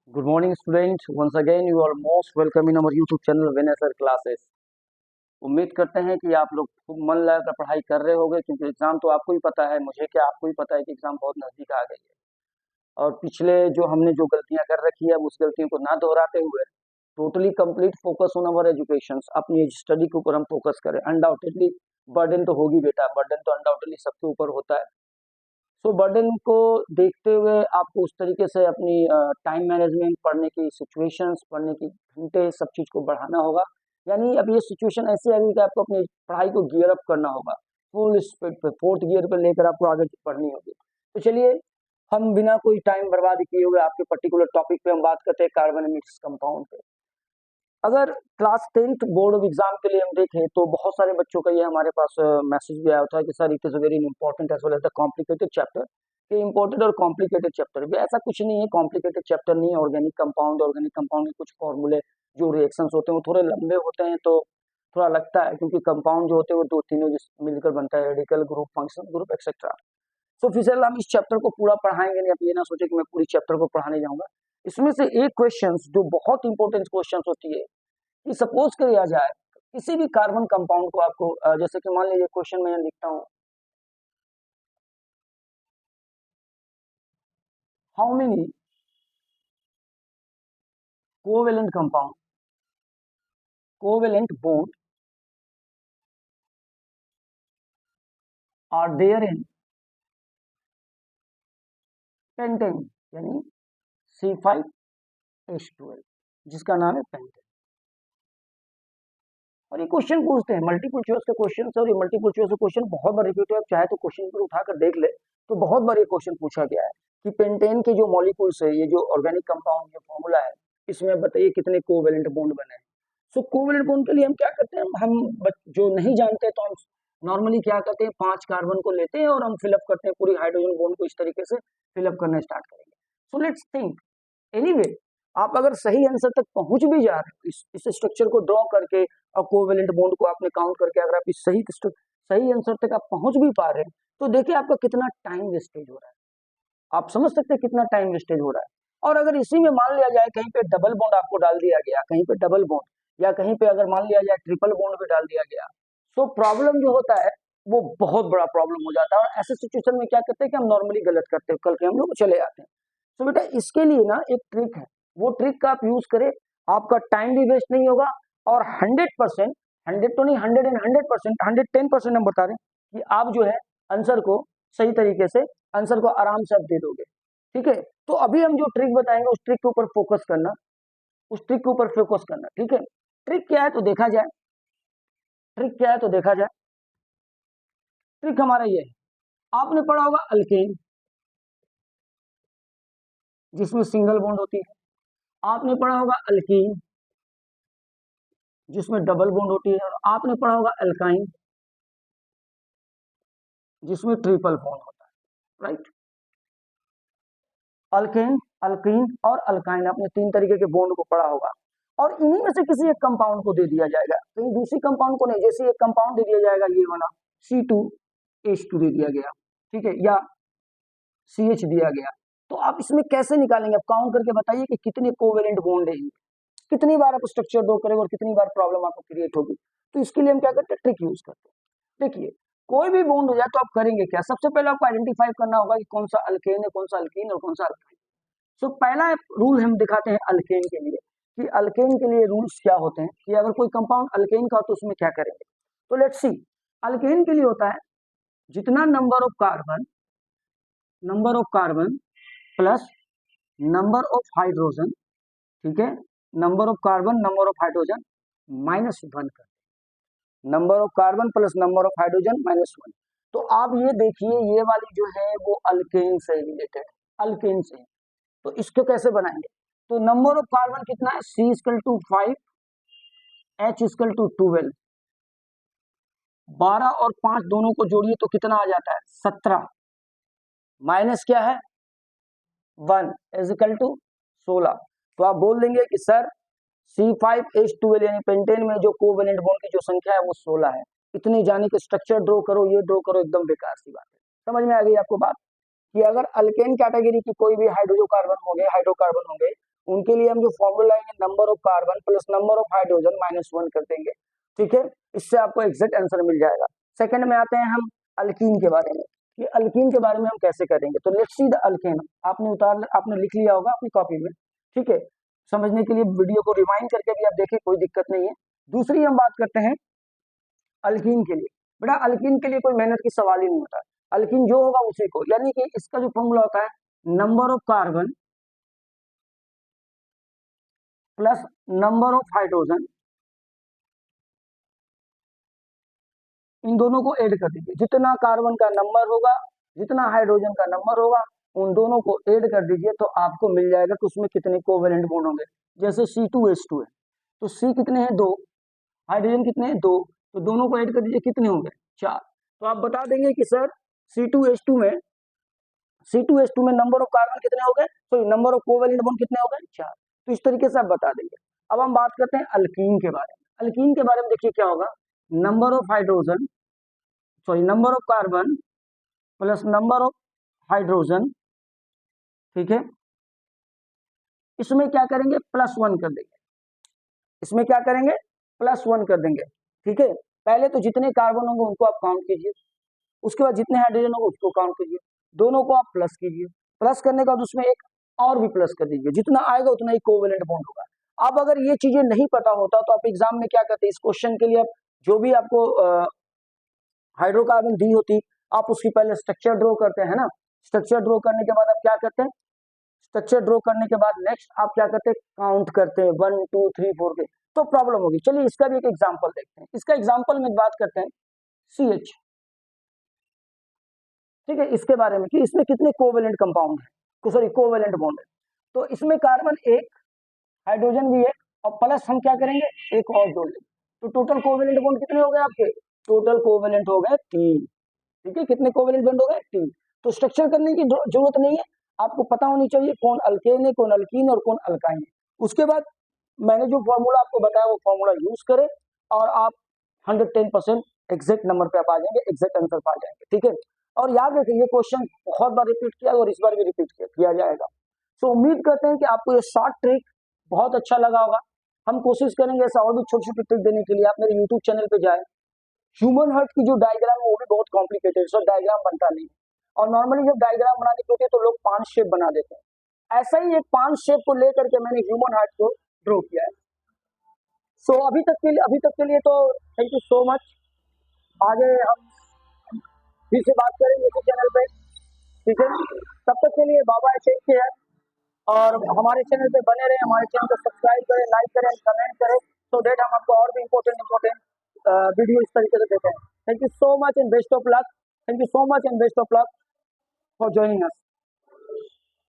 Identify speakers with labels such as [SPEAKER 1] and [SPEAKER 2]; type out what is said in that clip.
[SPEAKER 1] Good morning, students. Once again, you are most welcome in our YouTube channel Venecer Classes. उम्मीद करते हैं कि आप लोग खूब मन लगाकर पढ़ाई कर रहे होंगे क्योंकि एग्जाम तो आपको ही पता है, मुझे क्या आपको ही पता है कि एग्जाम बहुत नजदीक आ गई है। और पिछले जो हमने जो गलतियां कर रखी है उस गलतियों को ना दोहराते हुए totally complete focus on our education, अपनी स्टडी के ऊपर हम फोकस करें। अनडाउटेडली बर्डन तो होगी बेटा, बर्डन तो अनडाउटेडली सबके ऊपर होता है। सो बर्डन को देखते हुए आपको उस तरीके से अपनी टाइम मैनेजमेंट, पढ़ने की सिचुएशंस, पढ़ने की घंटे, सब चीज़ को बढ़ाना होगा। यानी अब ये सिचुएशन ऐसी आ गई कि आपको अपनी पढ़ाई को गियर अप करना होगा, फुल स्पीड पे, फोर्थ गियर पे लेकर आपको आगे पढ़नी होगी। तो चलिए, हम बिना कोई टाइम बर्बाद किए हुए आपके पर्टिकुलर टॉपिक पे हम बात करते हैं, कार्बन मिक्स कंपाउंड पे। अगर class 10th board of exam के लिए हम देखें तो बहुत सारे बच्चों का ये हमारे पास मैसेज भी आया होता है कि sir it is very important as well as the complicated chapter. ये इंपॉर्टेंट और कॉम्प्लिकेटेड चैप्टर भी ऐसा कुछ नहीं है, कॉम्प्लिकेटेड चैप्टर नहीं है। ऑर्गेनिक कंपाउंड के कुछ फॉर्मूले, जो रिएक्शंस होते हैं वो थोड़े लंबे होते हैं, तो थोड़ा लगता है क्योंकि कंपाउंड जो होते हैं वो दो तीनों जिस मिलकर बनता है, radical group, functional group, etcetera. So फिलहाल हम इस चैप्टर को पूरा पढ़ाएंगे नहीं, आप ये ना सोचे कि मैं पूरी चैप्टर को पढ़ाने जाऊंगा। इसमें से एक क्वेश्चन जो बहुत इंपॉर्टेंट क्वेश्चन होती है कि सपोज किया जाए किसी भी कार्बन कंपाउंड को आपको जैसे कि मान लीजिए क्वेश्चन में लिखता हूं, how many covalent compound, covalent bond are there in pentane, यानी C5H12, जिसका नाम है पेंटेन। और ये क्वेश्चन पूछते हैं मल्टीपल चॉइस के क्वेश्चन, और ये मल्टीपल चॉइस के क्वेश्चन बहुत बार रिपीट है। आप चाहे तो क्वेश्चन पर उठाकर देख ले, तो बहुत बार ये क्वेश्चन पूछा गया है कि पेंटेन के जो मॉलिक्यूल्स है, ये जो ऑर्गेनिक कंपाउंड जो फॉर्मूला है, इसमें बताइए कितने कोवेलेंट बॉन्ड बने हैं। सो कोवेलेंट बॉन्ड के लिए हम क्या करते हैं, जो नहीं जानते तो हम नॉर्मली क्या करते हैं, 5 कार्बन को लेते हैं और हम फिलअप करते हैं, पूरी हाइड्रोजन बॉन्ड को इस तरीके से फिलअप करना स्टार्ट करेंगे। सो लेट्स थिंक, एनीवे, आप अगर सही आंसर तक पहुंच भी जा रहे हो इस स्ट्रक्चर को ड्रॉ करके और कोवेलेंट बॉन्ड को आपने काउंट करके, अगर आप इस सही आंसर तक आप पहुंच भी पा रहे हैं, तो देखिए आपका कितना टाइम वेस्टेज हो रहा है। आप समझ सकते हैं कितना टाइम वेस्टेज हो रहा है। और अगर इसी में मान लिया जाए कहीं पे डबल बॉन्ड आपको डाल दिया गया, कहीं पे डबल बॉन्ड, या कहीं पे अगर मान लिया जाए ट्रिपल बॉन्ड भी डाल दिया गया, तो प्रॉब्लम जो होता है वो बहुत बड़ा प्रॉब्लम हो जाता है। और ऐसे सिचुएशन में क्या करते हैं कि हम नॉर्मली गलत करते हैं, कल के हम लोग चले आते हैं। तो बेटा इसके लिए ना एक ट्रिक है, वो ट्रिक का आप यूज करें, आपका टाइम भी वेस्ट नहीं होगा। और 100%, 100 तो नहीं, 100% 110% हम बता रहे हैं कि आप जो है आंसर को सही तरीके से, आंसर को आराम से आप दे दोगे। ठीक है, तो अभी हम जो ट्रिक बताएंगे उस ट्रिक के ऊपर फोकस करना, उस ट्रिक के ऊपर फोकस करना। ठीक है, ट्रिक क्या है तो देखा जाए, ट्रिक क्या है तो देखा जाए। ट्रिक हमारा ये है, आपने पढ़ा होगा अल्केन, जिसमें सिंगल बॉन्ड होती है। आपने पढ़ा होगा अल्कीन, जिसमें डबल बॉन्ड होती है। और आपने पढ़ा होगा अल्काइन, जिसमें ट्रिपल बॉन्ड होता है। राइट, अल्केन, अल्कीन और अल्काइन, आपने 3 तरीके के बॉन्ड को पढ़ा होगा। और इन्हीं में से किसी एक कंपाउंड को दे दिया जाएगा, कहीं दूसरी कंपाउंड को नहीं। जैसे एक कंपाउंड दे दिया जाएगा ये वाला C2H2 दे दिया गया, ठीक है, या CH दिया गया, तो आप इसमें कैसे निकालेंगे? आप काउंट करके बताइए कि कितने कोवेलेंट बॉन्ड है, कितनी बार आप स्ट्रक्चर ड्रॉ करेंगे और कितनी बार प्रॉब्लम आपको क्रिएट होगी। तो इसके लिए हम क्या करते हैं, ट्रिक यूज करते हैं। देखिए, कोई भी बॉन्ड हो जाए तो आप करेंगे क्या, सबसे पहले आपको आइडेंटिफाई करना होगा कि कौन सा अल्केन है, कौन सा अल्कीन और कौन सा अल्काइन। सो पहला रूल हम दिखाते हैं अल्केन के लिए, कि अल्केन के लिए रूल्स क्या होते हैं, कि अगर कोई कंपाउंड अल्केन का हो तो उसमें क्या करेंगे। तो लेट्स सी, अल्केन के लिए होता है जितना number of carbon plus number of hydrogen, ठीक है, number of carbon number of hydrogen -1 कर, number of carbon plus number of hydrogen -1। तो आप ये देखिए, ये वाली जो है वो अल्केन से रिलेटेड है, अल्केन से। तो इसको कैसे बनाएंगे, तो नंबर ऑफ कार्बन कितना है, C=5, H=12, 12 और 5 दोनों को जोड़िए तो कितना आ जाता है, 17, माइनस क्या है 1 = 16। तो आप बोल देंगे कि सर C5H12 यानी पेंटेन में जो कोवेलेंट बॉन्ड की जो संख्या है वो 16 है। इतने जाने के स्ट्रक्चर ड्रॉ करो, ये ड्रॉ करो, एकदम बेकार सी बात है। समझ में आ गई आपको बात, कि अगर अल्केन कैटेगरी की कोई भी हाइड्रोकार्बन होंगे उनके लिए हम जो फॉर्मूला लाएंगे number of carbon plus number of hydrogen -1 कर देंगे। ठीक है, इससे आपको एग्जैक्ट आंसर मिल जाएगा। सेकंड में आते हैं हम अल्कीन के बारे में, कि अल्कीन के बारे में हम कैसे करेंगे। तो लेट्स सी द अल्केन। आपने लिख लिया होगा अपनी कॉपी में। ठीक है, समझने के लिए वीडियो को रिवाइंड करके भी आप देखें, कोई दिक्कत नहीं है। दूसरी हम बात करते हैं अल्कीन के लिए। बेटा अल्कीन के लिए कोई मेहनत की सवाल ही नहीं होता। अल्कीन जो होगा उसी को, यानी कि इसका जो फॉर्मूला होता है number of carbon plus number of hydrogen, इन दोनों को ऐड कर दीजिए। जितना कार्बन का नंबर होगा, जितना हाइड्रोजन का नंबर होगा, उन दोनों को ऐड कर दीजिए तो आपको मिल जाएगा कि उसमें कितने कोवेलेंट बॉन्ड होंगे। जैसे C2H2 है तो C कितने हैं 2, हाइड्रोजन कितने हैं 2, तो दोनों को ऐड कर दीजिए, कितने होंगे 4। तो आप बता देंगे कि सर C2H2 में नंबर ऑफ कार्बन कितने हो गए, तो नंबर ऑफ कोवेलेंट बॉन्ड कितने हो गए 4। तो इस तरीके से आप बता देंगे। अब हम बात करते हैं अल्कीन के बारे में। अल्कीन के बारे में देखिए क्या होगा, number of hydrogen number of carbon plus number of hydrogen. ठीक है, इसमें क्या करेंगे +1 कर देंगे। इसमें क्या करेंगे +1 कर देंगे। ठीक है, पहले तो जितने कार्बन होंगे उनको आप काउंट कीजिए, उसके बाद जितने हाइड्रोजन होंगे उसको काउंट कीजिए, दोनों को आप प्लस कीजिए। प्लस करने के बाद उसमें एक और भी प्लस कर दीजिए, जितना आएगा उतना ही कोवेलेंट बॉन्ड होगा। अब अगर ये चीजें नहीं पता होता तो आप एग्जाम में क्या करते, इस क्वेश्चन के लिए आप जो भी आपको हाइड्रोकार्बन दी होती, आप उसकी पहले स्ट्रक्चर ड्रॉ करते हैं ना। स्ट्रक्चर ड्रॉ करने के बाद आप क्या करते हैं, स्ट्रक्चर ड्रॉ करने के बाद नेक्स्ट आप क्या करते हैं, काउंट करते हैं 1 2 3 4 के, तो प्रॉब्लम होगी। चलिए इसका भी एक एग्जांपल देखते हैं। इसका एग्जांपल में बात करते हैं CH। ठीक है, इसके बारे में कि इसमें कितने कोवेलेंट कंपाउंड है, सॉरी कोवेलेंट बॉन्ड है। तो इसमें कार्बन एक, हाइड्रोजन भी एक, और प्लस हम क्या करेंगे एक और जोड़ लेंगे। तो टोटल कोवेलेंट बॉन्ड कितने हो गए आपके, टोटल कोवेलेंट हो गए 3। ठीक है, कितने कोवेलेंट बॉन्ड हो गए 3। तो स्ट्रक्चर करने की जरूरत नहीं है, आपको पता होनी चाहिए कौन अल्केन है, कौन अल्कीन और कौन अल्काइन है। उसके बाद मैंने जो फॉर्मूला आपको बताया वो फॉर्मूला यूज करें और आप 110% एग्जैक्ट नंबर पे आप आ जाएंगे, एग्जैक्ट आंसर पा जाएंगे। ठीक है, और याद रखिए ये क्वेश्चन बहुत बार रिपीट किया और इस बार भी रिपीट किया जाएगा। सो उम्मीद करते हैं कि आपको ये शॉर्ट ट्रिक बहुत अच्छा लगा होगा। हम कोशिश करेंगे ऐसा और भी छोटी छोटी ट्रिक देने के लिए। आप मेरे यूट्यूब चैनल पे जाए, ह्यूमन हार्ट की जो डायग्राम है वो भी बहुत कॉम्प्लिकेटेड, सो डायग्राम बनता नहीं, और नॉर्मली जब डायग्राम बनाने के होते हैं तो लोग 5 शेप बना देते हैं। ऐसा ही एक 5 शेप को लेकर के मैंने ह्यूमन हार्ट को ड्रॉ किया है। सो अभी तक के लिए तो थैंक यू सो मच। आगे हम फिर से बात करेंगे इसी चैनल पे। ठीक है, तब तक के लिए बाबा टेक केयर, और हमारे चैनल पे बने रहे, हमारे चैनल को सब्सक्राइब करें, लाइक करें, कमेंट करें, सो देट हम आपको और भी इंपॉर्टेंट वीडियो इस तरीके से देते हैं। Thank you so much and best of luck. Thank you so much and best of luck for joining us.